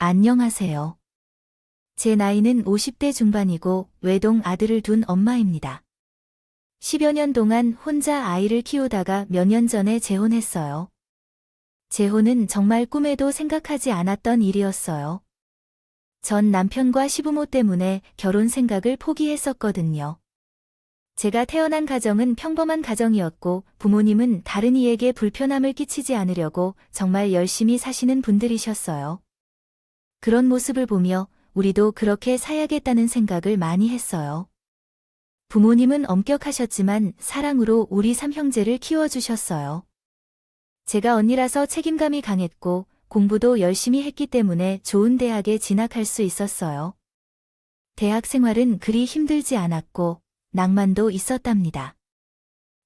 안녕하세요. 제 나이는 50대 중반이고 외동 아들을 둔 엄마입니다. 10여 년 동안 혼자 아이를 키우다가 몇 년 전에 재혼했어요. 재혼은 정말 꿈에도 생각하지 않았던 일이었어요. 전 남편과 시부모 때문에 결혼 생각을 포기했었거든요. 제가 태어난 가정은 평범한 가정이었고 부모님은 다른 이에게 불편함을 끼치지 않으려고 정말 열심히 사시는 분들이셨어요. 그런 모습을 보며 우리도 그렇게 살아야겠다는 생각을 많이 했어요. 부모님은 엄격하셨지만 사랑으로 우리 삼형제를 키워주셨어요. 제가 언니라서 책임감이 강했고 공부도 열심히 했기 때문에 좋은 대학에 진학할 수 있었어요. 대학 생활은 그리 힘들지 않았고 낭만도 있었답니다.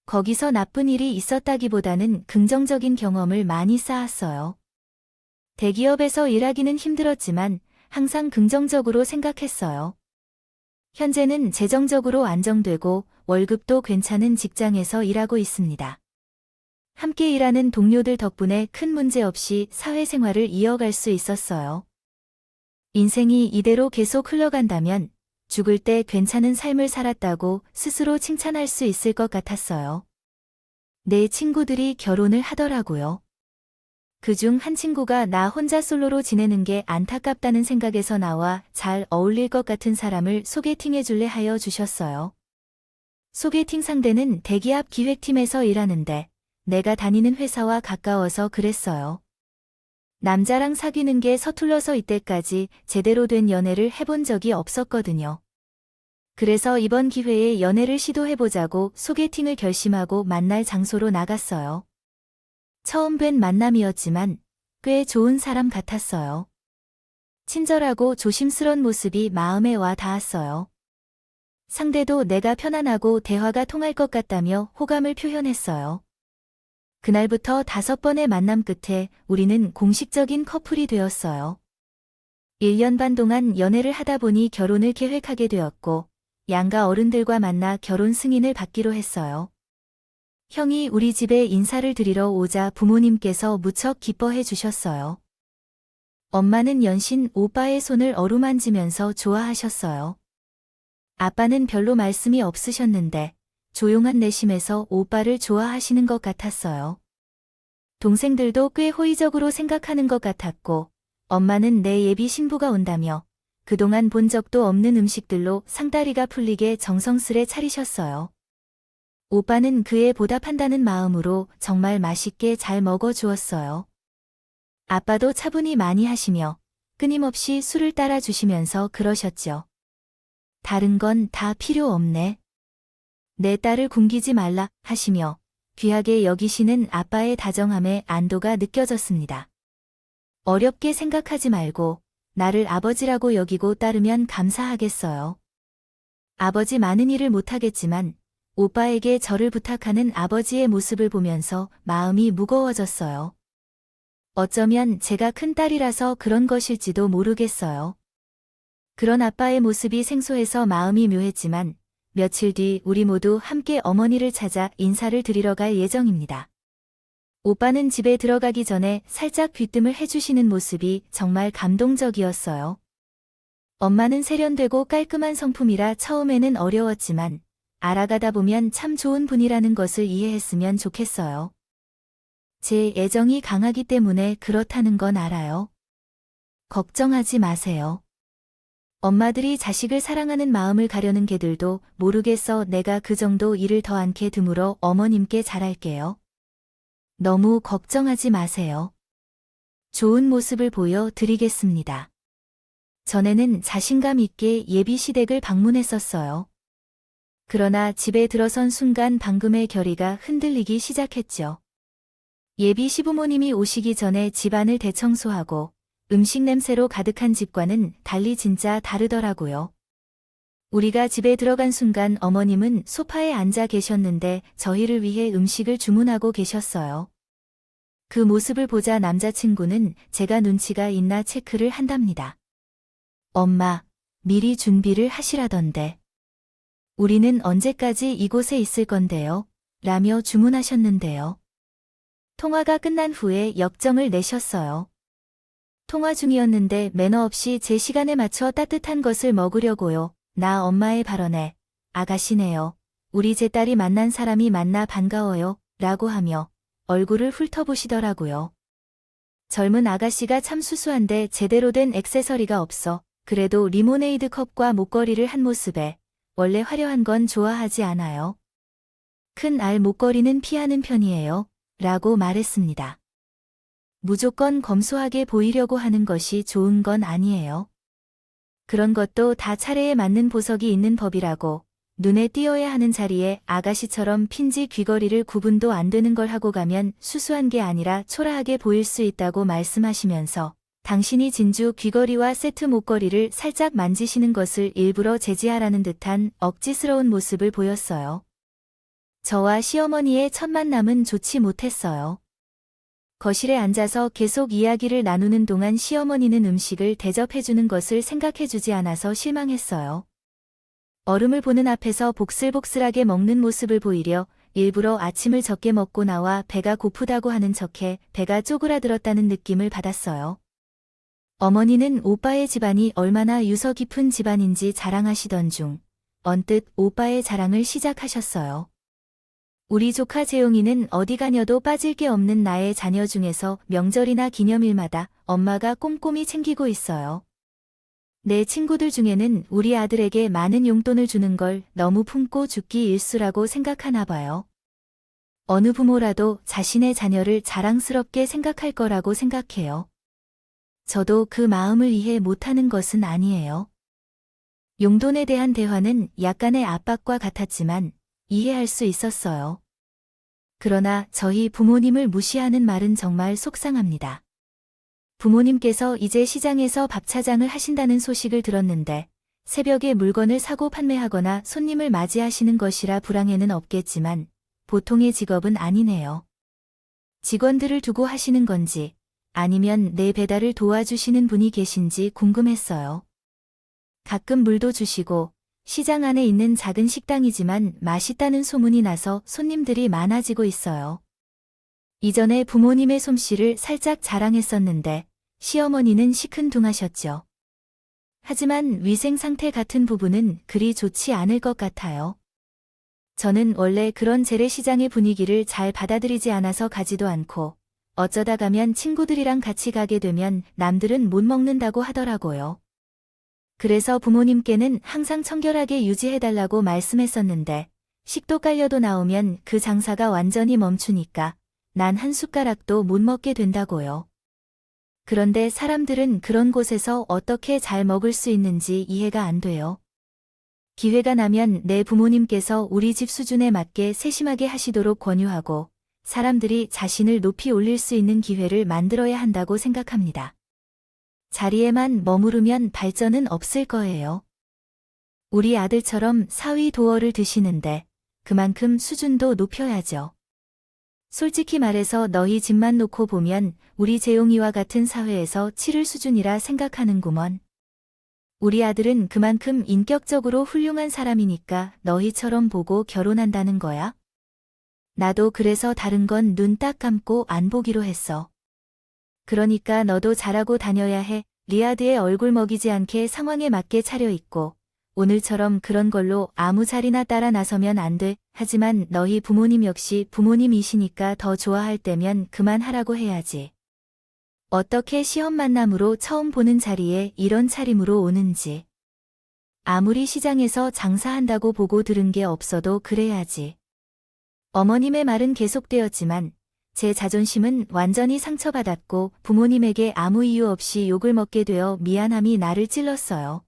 거기서 나쁜 일이 있었다기보다는 긍정적인 경험을 많이 쌓았어요. 대기업에서 일하기는 힘들었지만 항상 긍정적으로 생각했어요. 현재는 재정적으로 안정되고 월급도 괜찮은 직장에서 일하고 있습니다. 함께 일하는 동료들 덕분에 큰 문제 없이 사회생활을 이어갈 수 있었어요. 인생이 이대로 계속 흘러간다면 죽을 때 괜찮은 삶을 살았다고 스스로 칭찬할 수 있을 것 같았어요. 내 친구들이 결혼을 하더라고요. 그중 한 친구가 나 혼자 솔로로 지내는 게 안타깝다는 생각에서 나와 잘 어울릴 것 같은 사람을 소개팅해줄래 하여 주셨어요. 소개팅 상대는 대기업 기획팀에서 일하는데 내가 다니는 회사와 가까워서 그랬어요. 남자랑 사귀는 게 서툴러서 이때까지 제대로 된 연애를 해본 적이 없었거든요. 그래서 이번 기회에 연애를 시도해보자고 소개팅을 결심하고 만날 장소로 나갔어요. 처음 뵌 만남이었지만 꽤 좋은 사람 같았어요. 친절하고 조심스런 모습이 마음에 와 닿았어요. 상대도 내가 편안하고 대화가 통할 것 같다며 호감을 표현했어요. 그날부터 5번의 만남 끝에 우리는 공식적인 커플이 되었어요. 1년 반 동안 연애를 하다 보니 결혼을 계획하게 되었고 양가 어른들과 만나 결혼 승인을 받기로 했어요. 형이 우리 집에 인사를 드리러 오자 부모님께서 무척 기뻐해 주셨어요. 엄마는 연신 오빠의 손을 어루만지면서 좋아하셨어요. 아빠는 별로 말씀이 없으셨는데 조용한 내심에서 오빠를 좋아하시는 것 같았어요. 동생들도 꽤 호의적으로 생각하는 것 같았고 엄마는 내 예비 신부가 온다며 그동안 본 적도 없는 음식들로 상다리가 풀리게 정성스레 차리셨어요. 오빠는 그에 보답한다는 마음으로 정말 맛있게 잘 먹어주었어요. 아빠도 차분히 많이 하시며 끊임없이 술을 따라 주시면서 그러셨죠. 다른 건 다 필요 없네. 내 딸을 굶기지 말라 하시며 귀하게 여기시는 아빠의 다정함에 안도가 느껴졌습니다. 어렵게 생각하지 말고 나를 아버지라고 여기고 따르면 감사하겠어요. 아버지 많은 일을 못하겠지만 오빠에게 저를 부탁하는 아버지의 모습을 보면서 마음이 무거워졌어요. 어쩌면 제가 큰딸이라서 그런 것일지도 모르겠어요. 그런 아빠의 모습이 생소해서 마음이 묘했지만 며칠 뒤 우리 모두 함께 어머니를 찾아 인사를 드리러 갈 예정입니다. 오빠는 집에 들어가기 전에 살짝 귀뜸을 해주시는 모습이 정말 감동적이었어요. 엄마는 세련되고 깔끔한 성품이라 처음에는 어려웠지만 알아가다 보면 참 좋은 분이라는 것을 이해했으면 좋겠어요. 제 애정이 강하기 때문에 그렇다는 건 알아요. 걱정하지 마세요. 엄마들이 자식을 사랑하는 마음을 가려는 개들도 모르겠어 내가 그 정도 일을 더 않게 드물어 어머님께 잘할게요. 너무 걱정하지 마세요. 좋은 모습을 보여드리겠습니다. 전에는 자신감 있게 예비 시댁을 방문했었어요. 그러나 집에 들어선 순간 방금의 결의가 흔들리기 시작했죠. 예비 시부모님이 오시기 전에 집안을 대청소하고 음식 냄새로 가득한 집과는 달리 진짜 다르더라고요. 우리가 집에 들어간 순간 어머님은 소파에 앉아 계셨는데 저희를 위해 음식을 주문하고 계셨어요. 그 모습을 보자 남자친구는 제가 눈치가 있나 체크를 한답니다. 엄마, 미리 준비를 하시라던데. 우리는 언제까지 이곳에 있을 건데요? 라며 주문하셨는데요. 통화가 끝난 후에 역정을 내셨어요. 통화 중이었는데 매너 없이 제 시간에 맞춰 따뜻한 것을 먹으려고요. 나 엄마의 발언에 아가씨네요. 우리 제 딸이 만난 사람이 만나 반가워요. 라고 하며 얼굴을 훑어보시더라고요. 젊은 아가씨가 참 수수한데 제대로 된 액세서리가 없어. 그래도 리모네이드 컵과 목걸이를 한 모습에 원래 화려한 건 좋아하지 않아요. 큰 알 목걸이는 피하는 편이에요. 라고 말했습니다. 무조건 검소하게 보이려고 하는 것이 좋은 건 아니에요. 그런 것도 다 차례에 맞는 보석이 있는 법이라고. 눈에 띄어야 하는 자리에 아가씨처럼 핀지 귀걸이를 구분도 안 되는 걸 하고 가면 수수한 게 아니라 초라하게 보일 수 있다고 말씀하시면서 당신이 진주 귀걸이와 세트 목걸이를 살짝 만지시는 것을 일부러 제지하라는 듯한 억지스러운 모습을 보였어요. 저와 시어머니의 첫 만남은 좋지 못했어요. 거실에 앉아서 계속 이야기를 나누는 동안 시어머니는 음식을 대접해주는 것을 생각해주지 않아서 실망했어요. 얼음을 보는 앞에서 복슬복슬하게 먹는 모습을 보이려 일부러 아침을 적게 먹고 나와 배가 고프다고 하는 척해 배가 쪼그라들었다는 느낌을 받았어요. 어머니는 오빠의 집안이 얼마나 유서 깊은 집안인지 자랑하시던 중 언뜻 오빠의 자랑을 시작하셨어요. 우리 조카 재용이는 어디 가녀도 빠질 게 없는 나의 자녀 중에서 명절이나 기념일마다 엄마가 꼼꼼히 챙기고 있어요. 내 친구들 중에는 우리 아들에게 많은 용돈을 주는 걸 너무 품고 죽기 일쑤라고 생각하나 봐요. 어느 부모라도 자신의 자녀를 자랑스럽게 생각할 거라고 생각해요. 저도 그 마음을 이해 못하는 것은 아니에요. 용돈에 대한 대화는 약간의 압박과 같았지만 이해할 수 있었어요. 그러나 저희 부모님을 무시하는 말은 정말 속상합니다. 부모님께서 이제 시장에서 밥차장을 하신다는 소식을 들었는데 새벽에 물건을 사고 판매하거나 손님을 맞이하시는 것이라 불황에는 없겠지만 보통의 직업은 아니네요. 직원들을 두고 하시는 건지 아니면 내 배달을 도와주시는 분이 계신지 궁금했어요. 가끔 물도 주시고 시장 안에 있는 작은 식당이지만 맛있다는 소문이 나서 손님들이 많아지고 있어요. 이전에 부모님의 솜씨를 살짝 자랑했었는데 시어머니는 시큰둥하셨죠. 하지만 위생 상태 같은 부분은 그리 좋지 않을 것 같아요. 저는 원래 그런 재래시장의 분위기를 잘 받아들이지 않아서 가지도 않고 어쩌다 가면 친구들이랑 같이 가게 되면 남들은 못 먹는다고 하더라고요. 그래서 부모님께는 항상 청결하게 유지해달라고 말씀했었는데 식도 깔려도 나오면 그 장사가 완전히 멈추니까 난 한 숟가락도 못 먹게 된다고요. 그런데 사람들은 그런 곳에서 어떻게 잘 먹을 수 있는지 이해가 안 돼요. 기회가 나면 내 부모님께서 우리 집 수준에 맞게 세심하게 하시도록 권유하고 사람들이 자신을 높이 올릴 수 있는 기회를 만들어야 한다고 생각합니다. 자리에만 머무르면 발전은 없을 거예요. 우리 아들처럼 사위 도어를 드시는데 그만큼 수준도 높여야죠. 솔직히 말해서 너희 집만 놓고 보면 우리 재용이와 같은 사회에서 치를 수준이라 생각하는구먼. 우리 아들은 그만큼 인격적으로 훌륭한 사람이니까 너희처럼 보고 결혼한다는 거야? 나도 그래서 다른 건 눈 딱 감고 안 보기로 했어. 그러니까 너도 잘하고 다녀야 해. 리아드의 얼굴 먹이지 않게 상황에 맞게 차려입고 오늘처럼 그런 걸로 아무 자리나 따라 나서면 안 돼. 하지만 너희 부모님 역시 부모님이시니까 더 좋아할 때면 그만하라고 해야지. 어떻게 시험 만남으로 처음 보는 자리에 이런 차림으로 오는지. 아무리 시장에서 장사한다고 보고 들은 게 없어도 그래야지. 어머님의 말은 계속되었지만 제 자존심은 완전히 상처받았고 부모님에게 아무 이유 없이 욕을 먹게 되어 미안함이 나를 찔렀어요.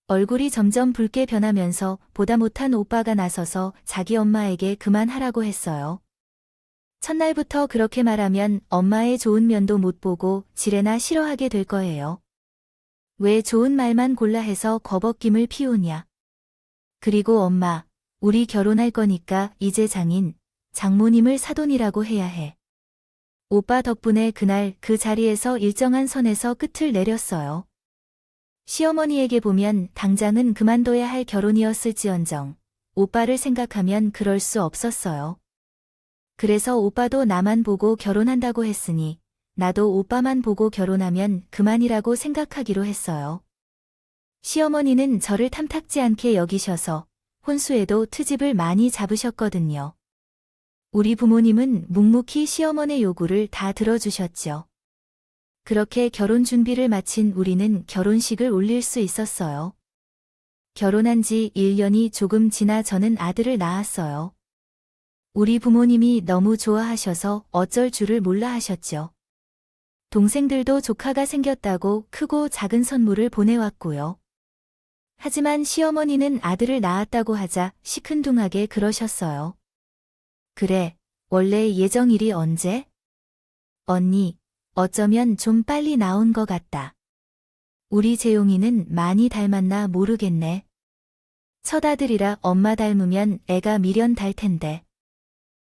얼굴이 점점 붉게 변하면서 보다 못한 오빠가 나서서 자기 엄마에게 그만하라고 했어요. 첫날부터 그렇게 말하면 엄마의 좋은 면도 못 보고 지레나 싫어하게 될 거예요. 왜 좋은 말만 골라 해서 겁없김을 피우냐. 그리고 엄마, 우리 결혼할 거니까 이제 장인, 장모님을 사돈이라고 해야 해. 오빠 덕분에 그날 그 자리에서 일정한 선에서 끝을 내렸어요. 시어머니에게 보면 당장은 그만둬야 할 결혼이었을지언정 오빠를 생각하면 그럴 수 없었어요. 그래서 오빠도 나만 보고 결혼한다고 했으니 나도 오빠만 보고 결혼하면 그만이라고 생각하기로 했어요. 시어머니는 저를 탐탁지 않게 여기셔서 혼수에도 트집을 많이 잡으셨거든요. 우리 부모님은 묵묵히 시어머니의 요구를 다 들어주셨죠. 그렇게 결혼 준비를 마친 우리는 결혼식을 올릴 수 있었어요. 결혼한 지 1년이 조금 지나 저는 아들을 낳았어요. 우리 부모님이 너무 좋아하셔서 어쩔 줄을 몰라 하셨죠. 동생들도 조카가 생겼다고 크고 작은 선물을 보내왔고요. 하지만 시어머니는 아들을 낳았다고 하자 시큰둥하게 그러셨어요. 그래, 원래 예정일이 언제? 언니, 어쩌면 좀 빨리 나온 것 같다. 우리 재용이는 많이 닮았나 모르겠네. 첫아들이라 엄마 닮으면 애가 미련 달 텐데.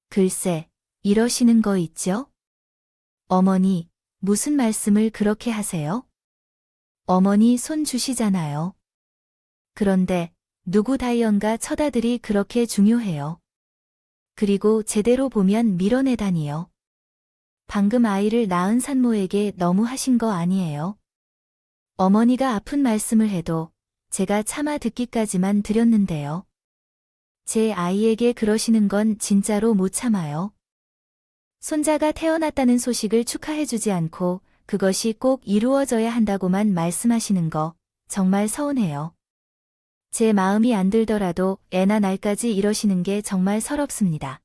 글쎄, 이러시는 거 있죠? 어머니, 무슨 말씀을 그렇게 하세요? 어머니 손 주시잖아요. 그런데 누구 다이언가 첫아들이 그렇게 중요해요. 그리고 제대로 보면 밀어내다니요. 방금 아이를 낳은 산모에게 너무 하신 거 아니에요? 어머니가 아픈 말씀을 해도 제가 참아 듣기까지만 드렸는데요. 제 아이에게 그러시는 건 진짜로 못 참아요. 손자가 태어났다는 소식을 축하해주지 않고 그것이 꼭 이루어져야 한다고만 말씀하시는 거 정말 서운해요. 제 마음이 안 들더라도 애나 날까지 이러시는 게 정말 서럽습니다.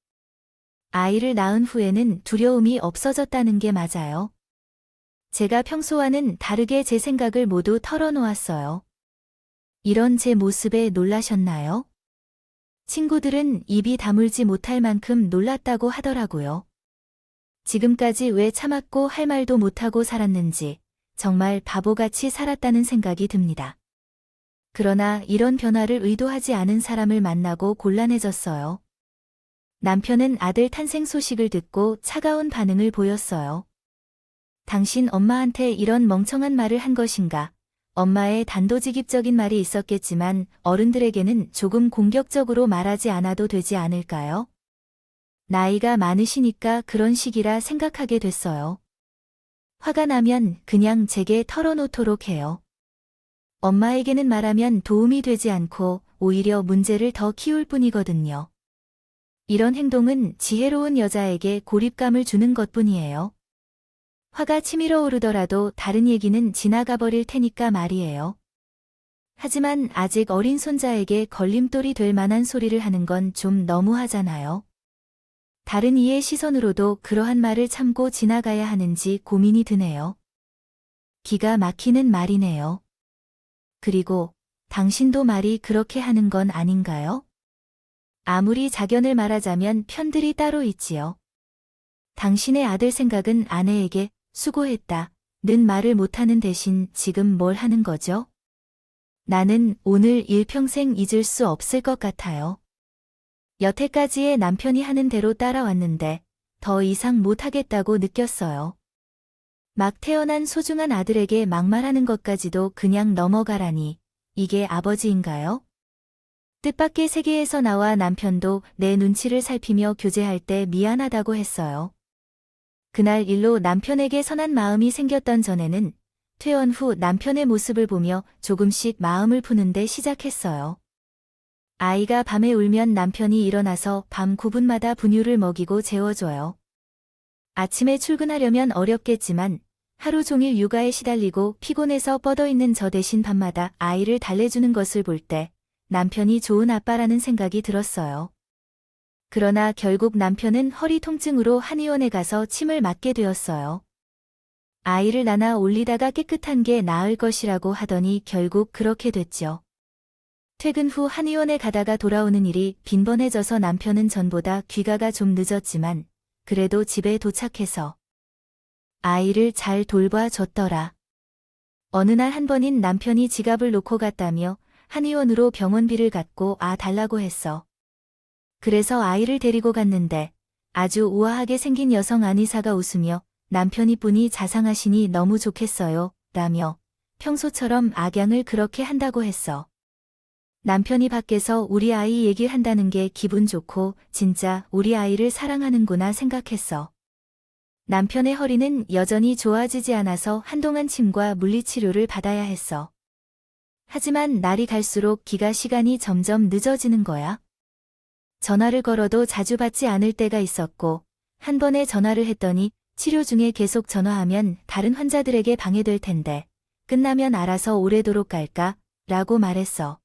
아이를 낳은 후에는 두려움이 없어졌다는 게 맞아요. 제가 평소와는 다르게 제 생각을 모두 털어놓았어요. 이런 제 모습에 놀라셨나요? 친구들은 입이 다물지 못할 만큼 놀랐다고 하더라고요. 지금까지 왜 참았고 할 말도 못하고 살았는지 정말 바보같이 살았다는 생각이 듭니다. 그러나 이런 변화를 의도하지 않은 사람을 만나고 곤란해졌어요. 남편은 아들 탄생 소식을 듣고 차가운 반응을 보였어요. 당신 엄마한테 이런 멍청한 말을 한 것인가? 엄마의 단도직입적인 말이 있었겠지만 어른들에게는 조금 공격적으로 말하지 않아도 되지 않을까요? 나이가 많으시니까 그런 식이라 생각하게 됐어요. 화가 나면 그냥 제게 털어놓도록 해요. 엄마에게는 말하면 도움이 되지 않고 오히려 문제를 더 키울 뿐이거든요. 이런 행동은 지혜로운 여자에게 고립감을 주는 것뿐이에요. 화가 치밀어 오르더라도 다른 얘기는 지나가 버릴 테니까 말이에요. 하지만 아직 어린 손자에게 걸림돌이 될 만한 소리를 하는 건 좀 너무하잖아요. 다른 이의 시선으로도 그러한 말을 참고 지나가야 하는지 고민이 드네요. 기가 막히는 말이네요. 그리고 당신도 말이 그렇게 하는 건 아닌가요? 아무리 작연을 말하자면 편들이 따로 있지요. 당신의 아들 생각은 아내에게 수고했다 는 말을 못하는 대신 지금 뭘 하는 거죠? 나는 오늘 일평생 잊을 수 없을 것 같아요. 여태까지의 남편이 하는 대로 따라왔는데 더 이상 못하겠다고 느꼈어요. 막 태어난 소중한 아들에게 막말하는 것까지도 그냥 넘어가라니 이게 아버지인가요? 뜻밖의 세계에서 나와 남편도 내 눈치를 살피며 교제할 때 미안하다고 했어요. 그날 일로 남편에게 선한 마음이 생겼던 전에는 퇴원 후 남편의 모습을 보며 조금씩 마음을 푸는데 시작했어요. 아이가 밤에 울면 남편이 일어나서 밤 9분마다 분유를 먹이고 재워줘요. 아침에 출근하려면 어렵겠지만 하루 종일 육아에 시달리고 피곤해서 뻗어있는 저 대신 밤마다 아이를 달래주는 것을 볼 때 남편이 좋은 아빠라는 생각이 들었어요. 그러나 결국 남편은 허리 통증으로 한의원에 가서 침을 맞게 되었어요. 아이를 낳아 올리다가 깨끗한 게 나을 것이라고 하더니 결국 그렇게 됐죠. 퇴근 후 한의원에 가다가 돌아오는 일이 빈번해져서 남편은 전보다 귀가가 좀 늦었지만 그래도 집에 도착해서 아이를 잘 돌봐줬더라. 어느 날 한 번인 남편이 지갑을 놓고 갔다며 한의원으로 병원비를 갖고 달라고 했어. 그래서 아이를 데리고 갔는데 아주 우아하게 생긴 여성 한의사가 웃으며 남편이 뿐이 자상하시니 너무 좋겠어요 라며 평소처럼 악양을 그렇게 한다고 했어. 남편이 밖에서 우리 아이 얘기를 한다는 게 기분 좋고 진짜 우리 아이를 사랑하는구나 생각했어. 남편의 허리는 여전히 좋아지지 않아서 한동안 침과 물리치료를 받아야 했어. 하지만 날이 갈수록 기가 시간이 점점 늦어지는 거야. 전화를 걸어도 자주 받지 않을 때가 있었고, 한 번에 전화를 했더니 치료 중에 계속 전화하면 다른 환자들에게 방해될 텐데, 끝나면 알아서 오래도록 갈까? 라고 말했어.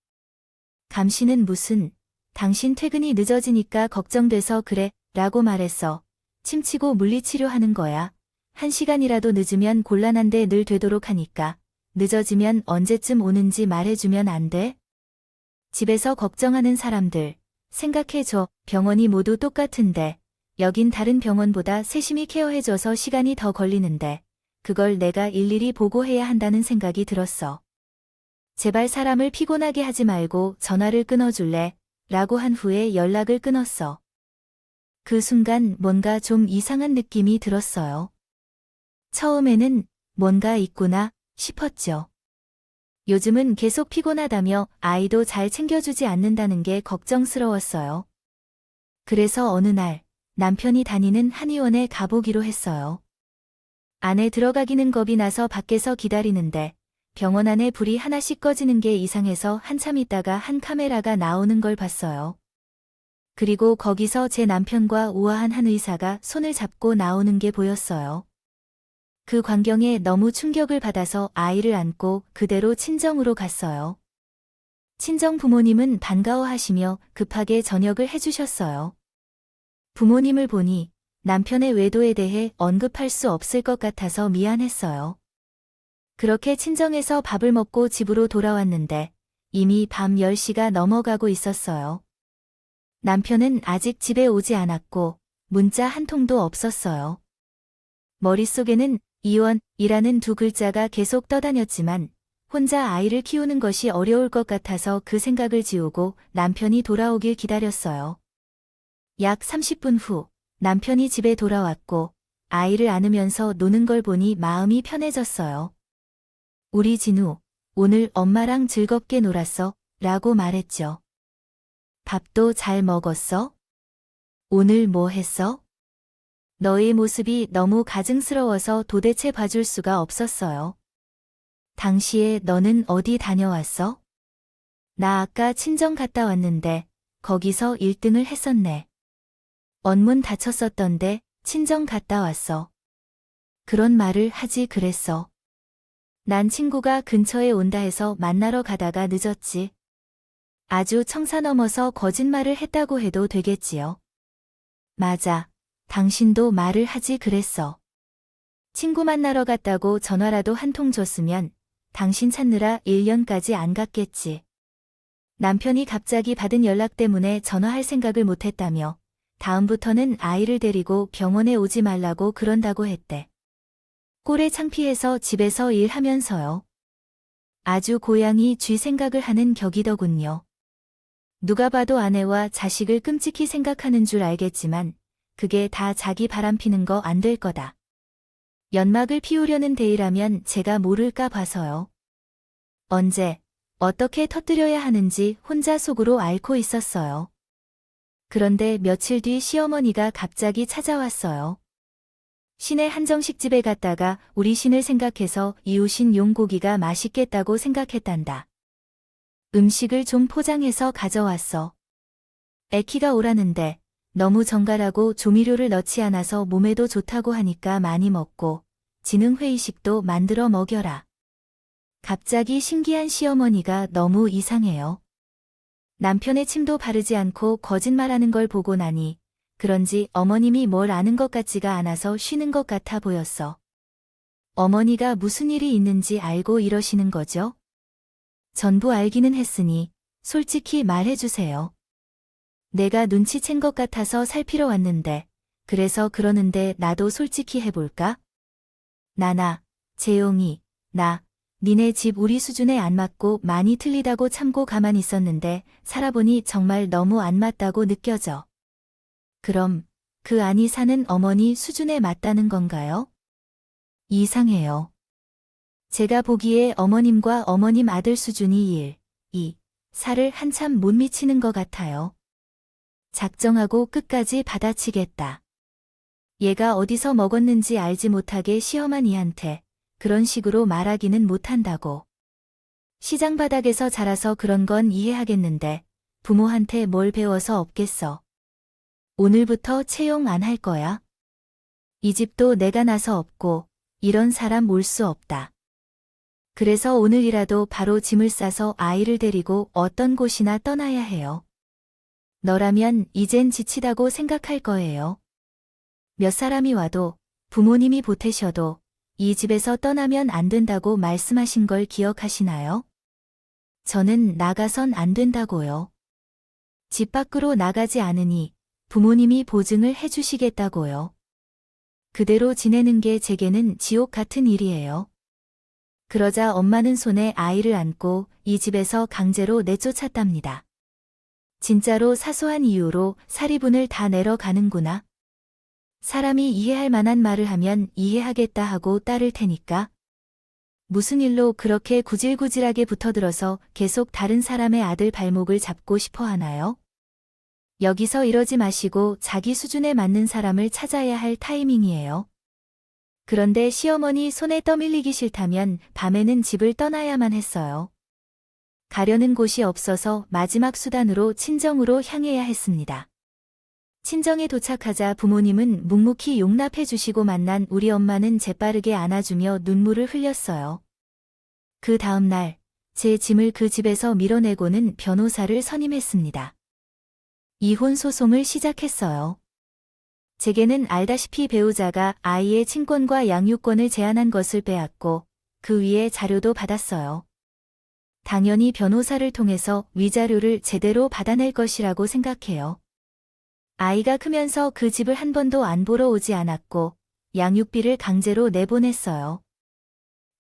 감시는 무슨, 당신 퇴근이 늦어지니까 걱정돼서 그래, 라고 말했어. 침치고 물리치료하는 거야. 1시간이라도 늦으면 곤란한데 늘 되도록 하니까. 늦어지면 언제쯤 오는지 말해주면 안 돼? 집에서 걱정하는 사람들, 생각해줘. 병원이 모두 똑같은데, 여긴 다른 병원보다 세심히 케어해줘서 시간이 더 걸리는데, 그걸 내가 일일이 보고해야 한다는 생각이 들었어. 제발 사람을 피곤하게 하지 말고 전화를 끊어줄래? 라고 한 후에 연락을 끊었어. 그 순간 뭔가 좀 이상한 느낌이 들었어요. 처음에는 뭔가 있구나 싶었죠. 요즘은 계속 피곤하다며 아이도 잘 챙겨주지 않는다는 게 걱정스러웠어요. 그래서 어느 날 남편이 다니는 한의원에 가보기로 했어요. 안에 들어가기는 겁이 나서 밖에서 기다리는데 병원 안에 불이 하나씩 꺼지는 게 이상해서 한참 있다가 한 카메라가 나오는 걸 봤어요. 그리고 거기서 제 남편과 우아한 한 의사가 손을 잡고 나오는 게 보였어요. 그 광경에 너무 충격을 받아서 아이를 안고 그대로 친정으로 갔어요. 친정 부모님은 반가워하시며 급하게 저녁을 해주셨어요. 부모님을 보니 남편의 외도에 대해 언급할 수 없을 것 같아서 미안했어요. 그렇게 친정에서 밥을 먹고 집으로 돌아왔는데 이미 밤 10시가 넘어가고 있었어요. 남편은 아직 집에 오지 않았고 문자 한 통도 없었어요. 머릿속에는 이혼이라는 두 글자가 계속 떠다녔지만 혼자 아이를 키우는 것이 어려울 것 같아서 그 생각을 지우고 남편이 돌아오길 기다렸어요. 약 30분 후 남편이 집에 돌아왔고 아이를 안으면서 노는 걸 보니 마음이 편해졌어요. 우리 진우, 오늘 엄마랑 즐겁게 놀았어? 라고 말했죠. 밥도 잘 먹었어? 오늘 뭐 했어? 너의 모습이 너무 가증스러워서 도대체 봐줄 수가 없었어요. 당시에 너는 어디 다녀왔어? 나 아까 친정 갔다 왔는데 거기서 1등을 했었네. 언문 다쳤었던데 친정 갔다 왔어. 그런 말을 하지 그랬어. 난 친구가 근처에 온다 해서 만나러 가다가 늦었지. 아주 청사 넘어서 거짓말을 했다고 해도 되겠지요. 맞아. 당신도 말을 하지 그랬어. 친구 만나러 갔다고 전화라도 한 통 줬으면 당신 찾느라 1년까지 안 갔겠지. 남편이 갑자기 받은 연락 때문에 전화할 생각을 못했다며 다음부터는 아이를 데리고 병원에 오지 말라고 그런다고 했대. 꼴에 창피해서 집에서 일하면서요. 아주 고양이 쥐 생각을 하는 격이더군요. 누가 봐도 아내와 자식을 끔찍히 생각하는 줄 알겠지만 그게 다 자기 바람피는 거 안 될 거다. 연막을 피우려는 데이라면 제가 모를까 봐서요. 언제, 어떻게 터뜨려야 하는지 혼자 속으로 앓고 있었어요. 그런데 며칠 뒤 시어머니가 갑자기 찾아왔어요. 시내 한정식집에 갔다가 우리 신을 생각해서 이웃인 용고기가 맛있겠다고 생각했단다. 음식을 좀 포장해서 가져왔어. 애키가 오라는데 너무 정갈하고 조미료를 넣지 않아서 몸에도 좋다고 하니까 많이 먹고 지능회의식도 만들어 먹여라. 갑자기 신기한 시어머니가 너무 이상해요. 남편의 침도 바르지 않고 거짓말하는 걸 보고 나니 그런지 어머님이 뭘 아는 것 같지가 않아서 쉬는 것 같아 보였어. 어머니가 무슨 일이 있는지 알고 이러시는 거죠? 전부 알기는 했으니 솔직히 말해주세요. 내가 눈치챈 것 같아서 살피러 왔는데 그래서 그러는데 나도 솔직히 해볼까? 나나, 재용이, 나, 니네 집 우리 수준에 안 맞고 많이 틀리다고 참고 가만히 있었는데 살아보니 정말 너무 안 맞다고 느껴져. 그럼 그 안이 사는 어머니 수준에 맞다는 건가요? 이상해요. 제가 보기에 어머님과 어머님 아들 수준이 1, 2, 4를 한참 못 미치는 것 같아요. 작정하고 끝까지 받아치겠다. 얘가 어디서 먹었는지 알지 못하게 시험한 이한테 그런 식으로 말하기는 못한다고. 시장 바닥에서 자라서 그런 건 이해하겠는데 부모한테 뭘 배워서 없겠어. 오늘부터 채용 안 할 거야. 이 집도 내가 나서 없고 이런 사람 올 수 없다. 그래서 오늘이라도 바로 짐을 싸서 아이를 데리고 어떤 곳이나 떠나야 해요. 너라면 이젠 지치다고 생각할 거예요. 몇 사람이 와도 부모님이 보태셔도 이 집에서 떠나면 안 된다고 말씀하신 걸 기억하시나요? 저는 나가선 안 된다고요. 집 밖으로 나가지 않으니 부모님이 보증을 해주시겠다고요. 그대로 지내는 게 제게는 지옥 같은 일이에요. 그러자 엄마는 손에 아이를 안고 이 집에서 강제로 내쫓았답니다. 진짜로 사소한 이유로 사리분을 다 내러 가는구나. 사람이 이해할 만한 말을 하면 이해하겠다 하고 따를 테니까. 무슨 일로 그렇게 구질구질하게 붙어들어서 계속 다른 사람의 아들 발목을 잡고 싶어 하나요? 여기서 이러지 마시고 자기 수준에 맞는 사람을 찾아야 할 타이밍이에요. 그런데 시어머니 손에 떠밀리기 싫다면 밤에는 집을 떠나야만 했어요. 가려는 곳이 없어서 마지막 수단으로 친정으로 향해야 했습니다. 친정에 도착하자 부모님은 묵묵히 용납해 주시고 만난 우리 엄마는 재빠르게 안아주며 눈물을 흘렸어요. 그 다음 날, 제 짐을 그 집에서 밀어내고는 변호사를 선임했습니다. 이혼 소송을 시작했어요. 제게는 알다시피 배우자가 아이의 친권과 양육권을 제한한 것을 빼앗고 그 위에 자료도 받았어요. 당연히 변호사를 통해서 위자료를 제대로 받아낼 것이라고 생각해요. 아이가 크면서 그 집을 한 번도 안 보러 오지 않았고 양육비를 강제로 내보냈어요.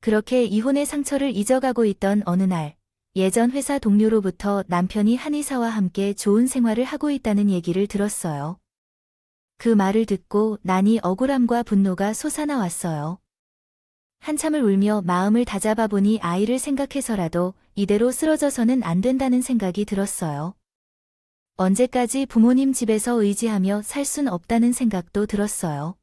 그렇게 이혼의 상처를 잊어가고 있던 어느 날, 예전 회사 동료로부터 남편이 한의사와 함께 좋은 생활을 하고 있다는 얘기를 들었어요. 그 말을 듣고 나니 억울함과 분노가 솟아나왔어요. 한참을 울며 마음을 다잡아 보니 아이를 생각해서라도 이대로 쓰러져서는 안 된다는 생각이 들었어요. 언제까지 부모님 집에서 의지하며 살 순 없다는 생각도 들었어요.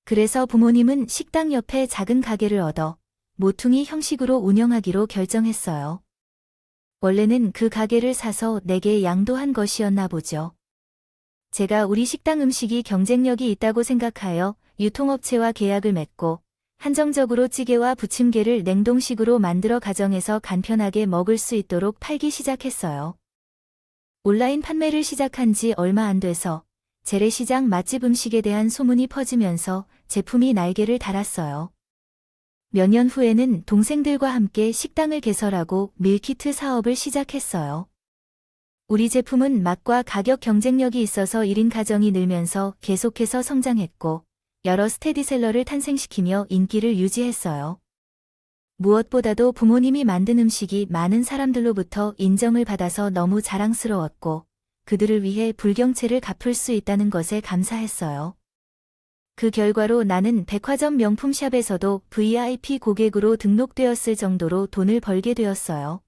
그래서 부모님은 식당 옆에 작은 가게를 얻어 모퉁이 형식으로 운영하기로 결정했어요. 원래는 그 가게를 사서 내게 양도한 것이었나 보죠. 제가 우리 식당 음식이 경쟁력이 있다고 생각하여 유통업체와 계약을 맺고 한정적으로 찌개와 부침개를 냉동식으로 만들어 가정에서 간편하게 먹을 수 있도록 팔기 시작했어요. 온라인 판매를 시작한 지 얼마 안 돼서 재래시장 맛집 음식에 대한 소문이 퍼지면서 제품이 날개를 달았어요. 몇 년 후에는 동생들과 함께 식당을 개설하고 밀키트 사업을 시작했어요. 우리 제품은 맛과 가격 경쟁력이 있어서 1인 가정이 늘면서 계속해서 성장했고 여러 스테디셀러를 탄생시키며 인기를 유지했어요. 무엇보다도 부모님이 만든 음식이 많은 사람들로부터 인정을 받아서 너무 자랑스러웠고 그들을 위해 불경채를 갚을 수 있다는 것에 감사했어요. 그 결과로 나는 백화점 명품샵에서도 VIP 고객으로 등록되었을 정도로 돈을 벌게 되었어요.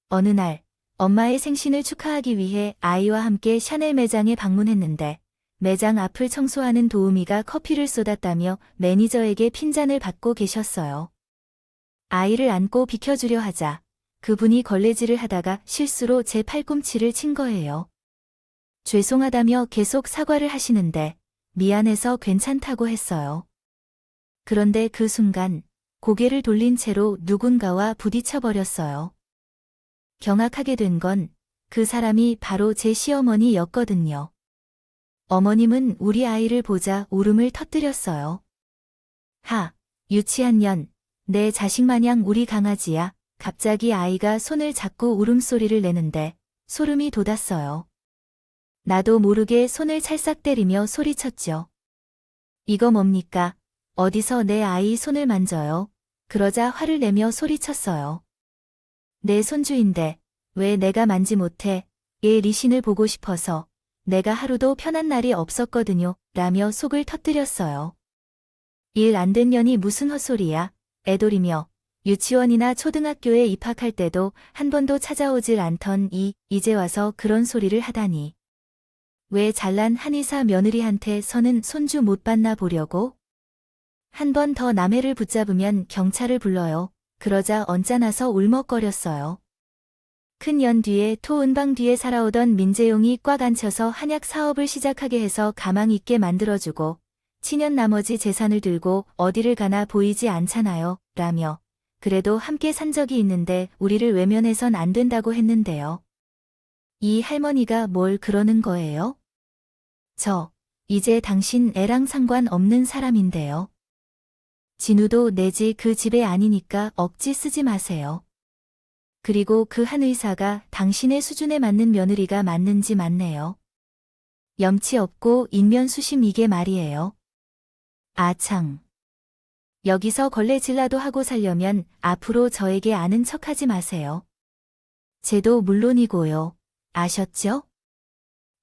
어느 날 엄마의 생신을 축하하기 위해 아이와 함께 샤넬 매장에 방문했는데 매장 앞을 청소하는 도우미가 커피를 쏟았다며 매니저에게 핀잔을 받고 계셨어요. 아이를 안고 비켜주려 하자 그분이 걸레질을 하다가 실수로 제 팔꿈치를 친 거예요. 죄송하다며 계속 사과를 하시는데 미안해서 괜찮다고 했어요. 그런데 그 순간 고개를 돌린 채로 누군가와 부딪혀 버렸어요. 경악하게 된 건 그 사람이 바로 제 시어머니였거든요. 어머님은 우리 아이를 보자 울음을 터뜨렸어요. 하, 유치한 년, 내 자식 마냥 우리 강아지야. 갑자기 아이가 손을 잡고 울음소리를 내는데 소름이 돋았어요. 나도 모르게 손을 찰싹 때리며 소리쳤죠. 이거 뭡니까? 어디서 내 아이 손을 만져요? 그러자 화를 내며 소리쳤어요. 내 손주인데 왜 내가 만지 못해? 얘 리신을 보고 싶어서 내가 하루도 편한 날이 없었거든요. 라며 속을 터뜨렸어요. 일 안 된 년이 무슨 헛소리야? 애돌이며 유치원이나 초등학교에 입학할 때도 한 번도 찾아오질 않던 이제 와서 그런 소리를 하다니. 왜 잘난 한의사 며느리한테 서는 손주 못 받나 보려고? 한 번 더 남해를 붙잡으면 경찰을 불러요. 그러자 언짢아서 울먹거렸어요. 큰 연 뒤에 토은방 뒤에 살아오던 민재용이 꽉 앉혀서 한약 사업을 시작하게 해서 가망 있게 만들어주고 친연 나머지 재산을 들고 어디를 가나 보이지 않잖아요. 라며 그래도 함께 산 적이 있는데 우리를 외면해선 안 된다고 했는데요. 이 할머니가 뭘 그러는 거예요? 이제 당신 애랑 상관없는 사람인데요. 진우도 내지 그 집에 아니니까 억지 쓰지 마세요. 그리고 그 한 의사가 당신의 수준에 맞는 며느리가 맞는지 맞네요. 염치 없고 인면수심 이게 말이에요. 아창. 여기서 걸레질라도 하고 살려면 앞으로 저에게 아는 척하지 마세요. 쟤도 물론이고요. 아셨죠?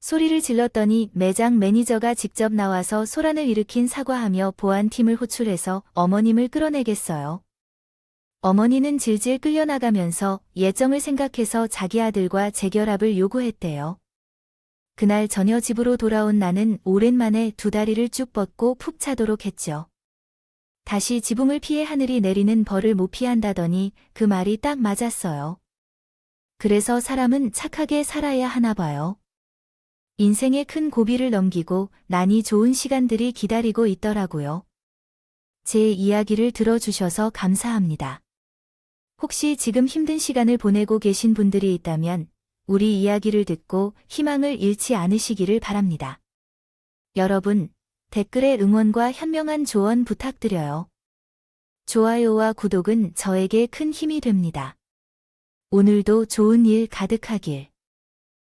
소리를 질렀더니 매장 매니저가 직접 나와서 소란을 일으킨 사과하며 보안팀을 호출해서 어머님을 끌어내겠어요. 어머니는 질질 끌려나가면서 예정을 생각해서 자기 아들과 재결합을 요구했대요. 그날 저녁 집으로 돌아온 나는 오랜만에 두 다리를 쭉 뻗고 푹 자도록 했죠. 다시 지붕을 피해 하늘이 내리는 벌을 못 피한다더니 그 말이 딱 맞았어요. 그래서 사람은 착하게 살아야 하나 봐요. 인생의 큰 고비를 넘기고 나니 좋은 시간들이 기다리고 있더라고요. 제 이야기를 들어주셔서 감사합니다. 혹시 지금 힘든 시간을 보내고 계신 분들이 있다면 우리 이야기를 듣고 희망을 잃지 않으시기를 바랍니다. 여러분, 댓글에 응원과 현명한 조언 부탁드려요. 좋아요와 구독은 저에게 큰 힘이 됩니다. 오늘도 좋은 일 가득하길.